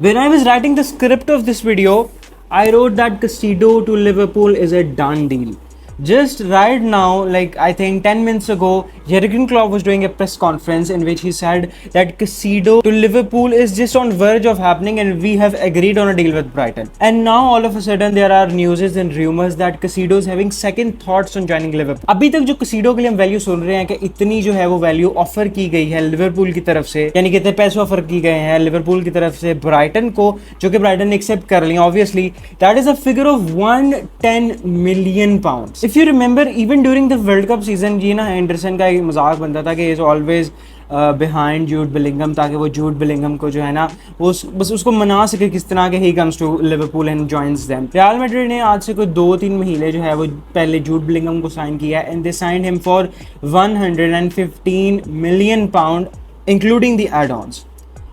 When I was writing the script of this video, I wrote that Caicedo to Liverpool is a done deal. Just right now, like I think 10 minutes ago, Jurgen Klopp was doing a press conference in which he said that Caicedo to Liverpool is just on verge of happening and we have agreed on a deal with Brighton. And now all of a sudden there are news and rumors that Caicedo is having second thoughts on joining Liverpool. अभी तक जो Caicedo के लिए हम value सुन रहे हैं कि इतनी जो है वो वैल्यू ऑफर की गई है लिवरपूल की तरफ से, यानी कितने पैसे ऑफर की गए हैं लिवरपूल की तरफ से ब्राइटन को, जो कि ब्राइटन ने एक्सेप्ट कर लिया obviously. That is a figure of 110 million pounds. If you remember even during the world cup season ये ना एंडरसन का एक मजाक बनता था कि इज ऑलवेज बिहाइंड जूड बिलिंगम, ताकि वो जूड बिलिंगम को जो है ना वो बस उसको मना सके किस तरह के he comes to Liverpool and joins them. Real Madrid ने आज से कोई 2-3 महीने जो है वो पहले जूड बिलिंगम को साइन किया and they signed him for 115 million pound including the add-ons.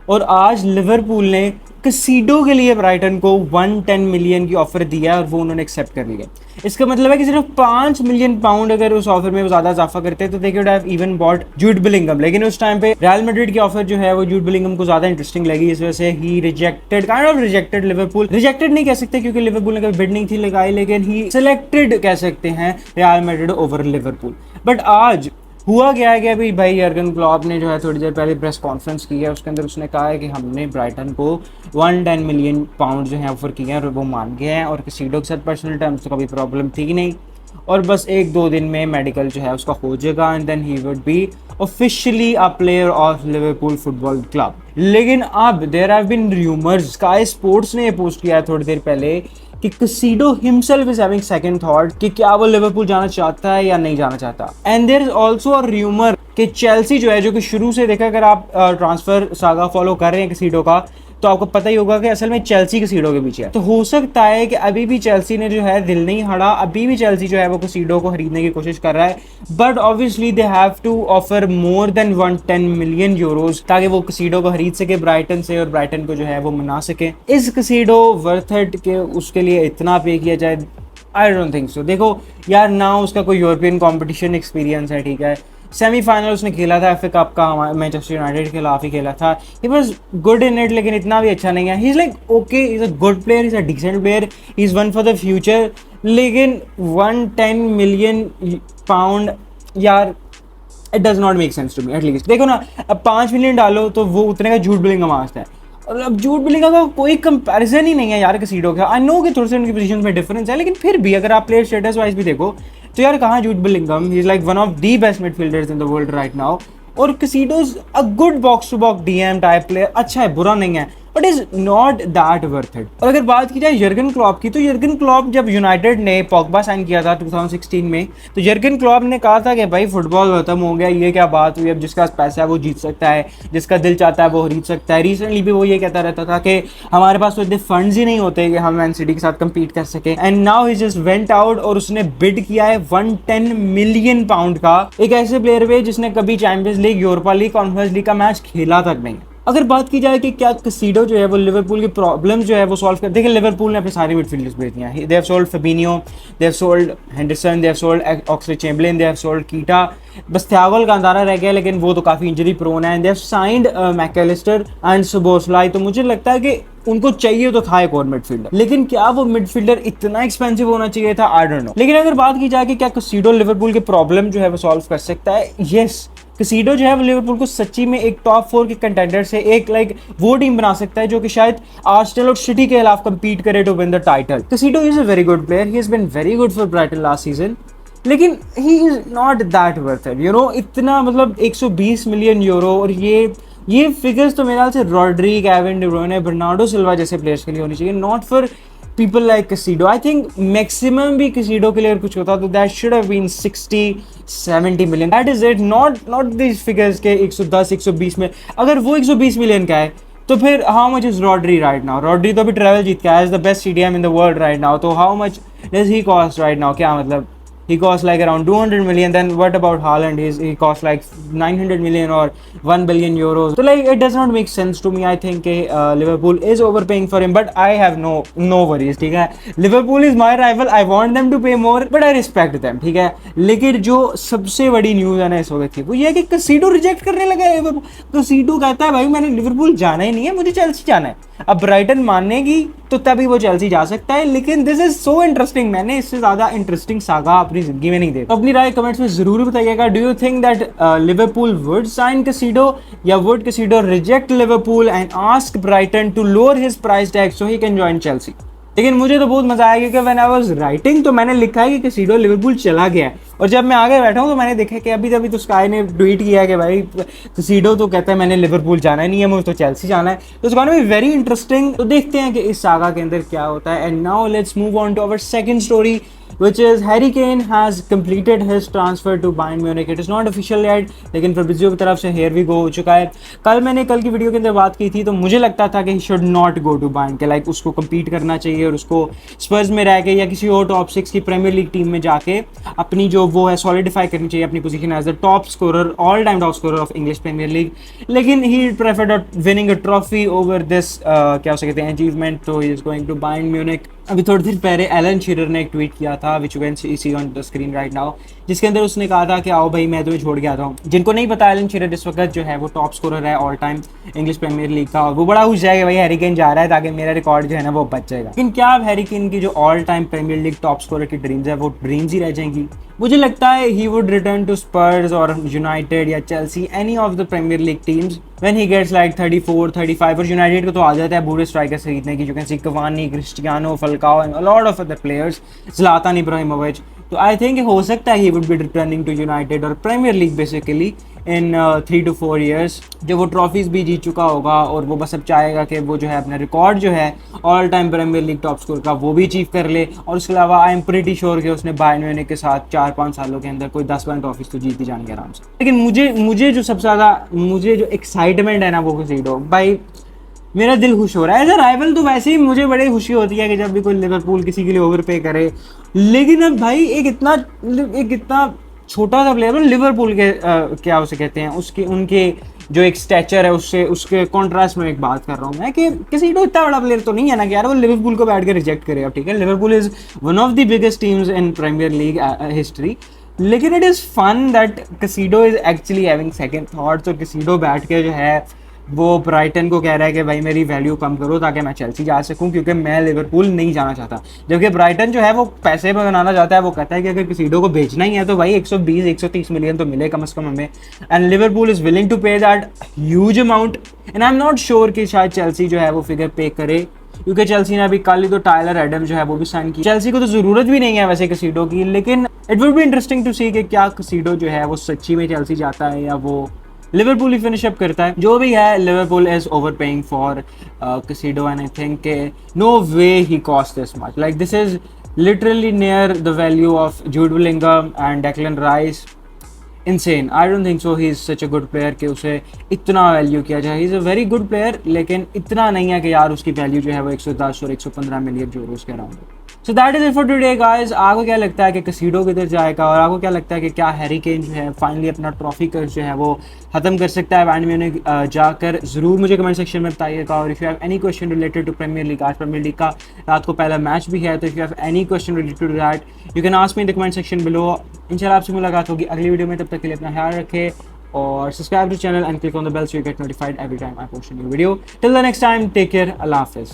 और आज लिवरपूल ने Caicedo के लिए ब्राइटन को 110 मिलियन की ऑफर दिया और वो उन्होंने एक्सेप्ट कर लिया. इसका मतलब है कि सिर्फ 5 मिलियन पाउंड अगर उस ऑफर में ज़्यादा इजाफा करते तो they could have even bought Jude Bellingham. लेकिन उस टाइम पे रियल मैड्रिड की ऑफर जो है वो जूड बिलिंगम को ज़्यादा इंटरेस्टिंग लगी, इस वजह से ही रिजेक्टेड लिवरपूल. रिजेक्टेड नहीं कह सकते क्योंकि लिवरपूल ने कभी बिड नहीं थी लगाई, लेकिन ही सिलेक्टेड कह सकते हैं real Madrid over Liverpool. But आज हुआ क्या है कि अभी भाई जर्गन क्लॉप ने जो है थोड़ी देर पहले प्रेस कॉन्फ्रेंस की है, उसके अंदर उसने कहा है कि हमने ब्राइटन को 110 मिलियन पाउंड जो है ऑफर किए हैं और वो मान गए हैं, और Caicedo के साथ पर्सनल टर्म्स तो कभी प्रॉब्लम थी नहीं, और बस 1-2 दिन में मेडिकल जो है उसका हो जाएगा and then he would be officially a player of Liverpool Football Club. लेकिन अब there have been rumours, Sky Sports ने पोस्ट किया है थोड़ी देर पहले कि Caicedo himself is having second thought कि क्या वो लिवरपूल जाना चाहता है या नहीं जाना चाहता. And there is also a rumour कि चेल्सी जो है, जो कि शुरू से देखा अगर आप ट्रांसफर सागा फॉलो कर रहे हैं Caicedo का, तो आपको पता ही होगा कि असल में चेल्सी Caicedo के पीछे है. तो हो सकता है कि अभी भी चेल्सी ने जो है दिल नहीं हारा, अभी भी चेल्सी जो है वो Caicedo को खरीदने की कोशिश कर रहा है, but obviously they have to offer more than 110 million euros ताकि वो Caicedo को खरीद सके ब्राइटन से और ब्राइटन को जो है वो मना सके. इस Caicedo वर्थ इट के उसके लिए इतना पे किया जाए? I don't think so. देखो यार, ना उसका कोई यूरोपियन कॉम्पिटिशन एक्सपीरियंस है, ठीक है, सेमीफाइनल उसने खेला था FA कप का, मैनचेस्टर यूनाइटेड के खिलाफ ही खेला था. He was good in it, लेकिन इतना भी अच्छा नहीं है. He is like okay, he is a good player, he is a decent player, he is one for the future. लेकिन 110 मिलियन पाउंड यार, it does not make sense to me at least. देखो ना, अब 5 मिलियन डालो तो वो उतने का जूड बिलिंगम आता है, और अब जूड बिलिंगम का कोई कंपैरिजन ही नहीं है यार Caicedo का. आई नो कि थोड़े से उनकी पोजीशन में डिफरेंस है, लेकिन फिर भी अगर आप प्लेयर स्टेटस वाइज भी देखो तो यार कहाँ Jude Bellingham, he is like one of the best midfielders in the world right now. और Caicedo is a good box to box DM type player, अच्छा है, बुरा नहीं है, but is not that worth it. और अगर बात की जाए जर्गन क्लॉप की, तो जर्गन क्लॉप जब यूनाइटेड ने पॉग्बा साइन किया था 2016 में, तो जर्गन क्लॉप ने कहा था कि भाई फुटबॉल खत्म हो गया, ये क्या बात हुई, अब जिसका पैसा है वो जीत सकता है, जिसका दिल चाहता है वो खरीद सकता है. रिसेंटली भी वो ये कहता रहता था कि हमारे पास तो इतने फंड्स ही नहीं होते कि हम मैन सिटी के साथ कम्पीट कर सके. And now he just went out और उसने बिड किया है 110 मिलियन पाउंड का एक ऐसे प्लेयर पे जिसने कभी champions league, Europa league, conference league का मैच खेला तक नहीं. अगर बात की जाए कि क्या Caicedo जो है वो लिवरपूल की प्रॉब्लम जो है वो सॉल्व कर, देखिए लिवरपूल ने अपने सारे मिडफील्डर्स बेच दिए हैं. They have sold Fabinho, they have sold Henderson, they have sold Oxlade-Chamberlain, they have sold Keita, बस थियागो अल्कांतारा रह गया, लेकिन वो तो काफ़ी इंजरी प्रोन है. They have signed Mac Allister and Szoboszlai. तो मुझे लगता है कि उनको चाहिए तो था एक और मिडफील्डर, लेकिन क्या वो मिडफील्डर इतना एक्सपेंसिव होना चाहिए था? I don't know. लेकिन अगर बात की जाए कि क्या Caicedo लिवरपूल के प्रॉब्लम जो है वो सॉल्व कर सकता है, यस. Caicedo जो है वो लिवरपूल को सच्ची में एक टॉप 4 के कंटेंडर से एक वो टीम बना सकता है जो कि शायद आर्सेनल और सिटी के खिलाफ compete करे to win the title. Caicedo is a very good player, he has been very good for Brighton last season, लेकिन he is not that worth it, you know. इतना मतलब 120 मिलियन यूरो, और ये figures तो मेरे ख्याल से Rodri, Kevin De Bruyne, Bernardo Silva जैसे प्लेयर्स के लिए होनी चाहिए, not for people like Caicedo. I think maximum भी Caicedo के लिए कुछ होता तो that should have been 60-70 million. That is it, not this figures के 110-120 में. अगर वो 120 मिलियन का है तो फिर how much is Rodri right now? Rodri तो अभी ट्रैवल जीत के आया, is the best CDM in the world right now. तो how much does he cost right now? क्या मतलब, he costs like around 200 million. Then what about Haaland? He costs like 900 million or 1 billion euros. So like it does not make sense to me. I think Liverpool is overpaying for him, but I have no worries. ठीक है, Liverpool is my rival. I want them to pay more, but I respect them. ठीक है, लेकिन जो सबसे बड़ी news है ना इस वक्त की, वो ये है कि Caicedo रिजेक्ट करने लगा है. Caicedo कहता है भाई मैंने लिवरपूल जाना ही नहीं है, मुझे चेल्सी जाना है. अब ब्राइटन मानेगी तो तभी वो चेल्सी जा सकता है, लेकिन दिस इज सो इंटरेस्टिंग, मैंने इससे ज्यादा इंटरेस्टिंग सागा अपनी जिंदगी में नहीं देखा। तो अपनी राय कमेंट्स में जरूर बताइएगा, do you think that Liverpool would sign Caicedo, या would Caicedo reject Liverpool and ask Brighton to lower his price tag so he can join Chelsea. लेकिन मुझे तो बहुत मजा आया क्योंकि व्हेन आई वाज राइटिंग तो मैंने लिखा है कि कैसिडो लिवरपूल चला गया है, और जब मैं आगे बैठा हूँ तो मैंने देखा कि अभी तो स्काई ने ट्वीट किया है कि भाई कैसिडो तो कहता है मैंने लिवरपूल जाना ही नहीं है, मुझे तो चेल्सी जाना है। तो it's gonna be very interesting. तो देखते हैं कि इस सागा के अंदर क्या होता है। And now let's move on to our second story, which is Harry Kane has completed his transfer to Bayern Munich. It is not official yet, लेकिन Fabrizio की तरफ से here we go हो चुका है। मैंने कल की वीडियो के अंदर बात की थी तो मुझे लगता था कि he should not go to Bayern, के लाइक उसको compete करना चाहिए और उसको स्पर्स में रह के या किसी और टॉप 6 की प्रीमियर लीग टीम में जाके अपनी जो वो है सॉलिडिफाई करनी चाहिए अपनी position as the top scorer, all time top scorer of English Premier League. लेकिन he preferred winning a trophy over this क्या उसे कहते हैं अचीवमेंट, तो he is going to Bayern Munich। अभी थोड़ी देर पहले एलन शीरर ने एक ट्वीट किया था which you can C on the screen right now, जिसके अंदर उसने कहा था कि आओ भाई मैं तुम्हें छोड़ के आता हूँ। जिनको नहीं पता, एलन शीरर इस वक्त जो है वो टॉप स्कोरर है all time English Premier League का, और वो बड़ा खुश है कि भाई हैरी केन जा रहा है ताकि मेरा रिकॉर्ड जो है ना वो बच जाएगा। लेकिन क्या अब हैरी केन की जो all time Premier League top scorer की ड्रीम्स है वो ड्रीम्स ही रह जाएंगी? मुझे लगता है he would return to Spurs और यूनाइटेड या Chelsea, any of the Premier League teams when he gets like 34, 35। और यूनाइटेड को तो आ जाता है बुरे स्ट्राइकर खरीदने की, you can see Cavani, Cristiano, Falcao and a lot of other players, Zlatan Ibrahimovic. तो आई थिंक हो सकता है he would be returning to United और Premier League basically in 3 to 4 years, जब वो ट्रॉफीज़ भी जीत चुका होगा और वो बस अब चाहेगा कि वो जो है अपना रिकॉर्ड जो है all time Premier League top score का वो भी अचीव कर ले। और उसके अलावा आई एम प्रीटी श्योर कि उसने बायर्न म्यूनिख के साथ 4-5 सालों के अंदर कोई 10-12 ट्रॉफीज़ तो जीती जाएंगे आराम से। लेकिन मुझे जो सबसे ज़्यादा मुझे जो एक्साइटमेंट है ना वो कैसिडो, भाई मेरा दिल खुश हो रहा है। एज अ राइवल तो वैसे ही मुझे बड़ी खुशी होती है कि जब भी कोई लिवरपूल किसी के लिए ओवर पे करे, लेकिन अब भाई एक इतना छोटा सा प्लेयर लिवरपूल के क्या उसे कहते हैं उसके उनके जो एक स्टैचर है उसके कॉन्ट्रास्ट में एक बात कर रहा हूँ मैं कि कैसिडो इतना बड़ा प्लेयर तो नहीं है ना कि यार वो लिवरपूल को बैठ के रिजेक्ट करे। अब ठीक है, Liverpool is one of the biggest teams in Premier League history, लेकिन it is fun that Caicedo is actually having second thoughts. और कैसिडो बैठ के जो है वो ब्राइटन को कह रहा है कि भाई मेरी वैल्यू कम करो ताकि मैं चेल्सी जा सकूं क्योंकि मैं लिवरपूल नहीं जाना चाहता। जबकि ब्राइटन जो है वो पैसे बनाना चाहता है, वो कहता है कि अगर कैसिडो को बेचना ही है तो भाई 120-130 मिलियन तो मिले कम से कम हमें, and Liverpool is willing to pay that huge amount. And I am not sure कि शायद चेल्सी जो है वो फिगर पे करे, क्योंकि चेल्सी ने अभी कल ही तो टाइलर एडम जो है वो भी साइन की। चेल्सी को तो जरूरत भी नहीं है वैसे कैसिडो की, लेकिन it would be interesting to see कि क्या कैसिडो जो है वो सच्ची में चेल्सी जाता है या वो लिवरपूल ही फिनिश अप करता है। जो भी है, Liverpool is over paying for Caicedo and I think no way he cost this much. Like this is literally near the value of Jude Bellingham and Declan Rice. insane. I don't think so. He is such a good player कि उसे इतना value किया जाए। He is a very good player, लेकिन इतना नहीं है कि यार उसकी वैल्यू जो है वो 110 और 115 मिलियन यूरोस के अराउंड है। So that is it for today guys। आपको क्या लगता है कि कैसिडो किधर जाएगा, और आपको क्या लगता है कि क्या हैरी केन जो है फाइनली अपना ट्रॉफी कर्स जो है वो ख़त्म कर सकता है बायर्न म्यूनिख जाकर? ज़रूर मुझे कमेंट सेक्शन में बताइएगा। और if you have any question related to Premier League, आज प्रीमियर लीग का रात को पहला मैच भी है, तो if you have any question related to that you can ask me in the comment section below. इंशाल्लाह आपसे मुलाकात होगी अगली वीडियो में, तब तक के लिए अपना ख्याल रखें और subscribe to channel and click on the bell so you get notified every time I post a new video. Till the next time, take care, अल्लाह हाफिज़।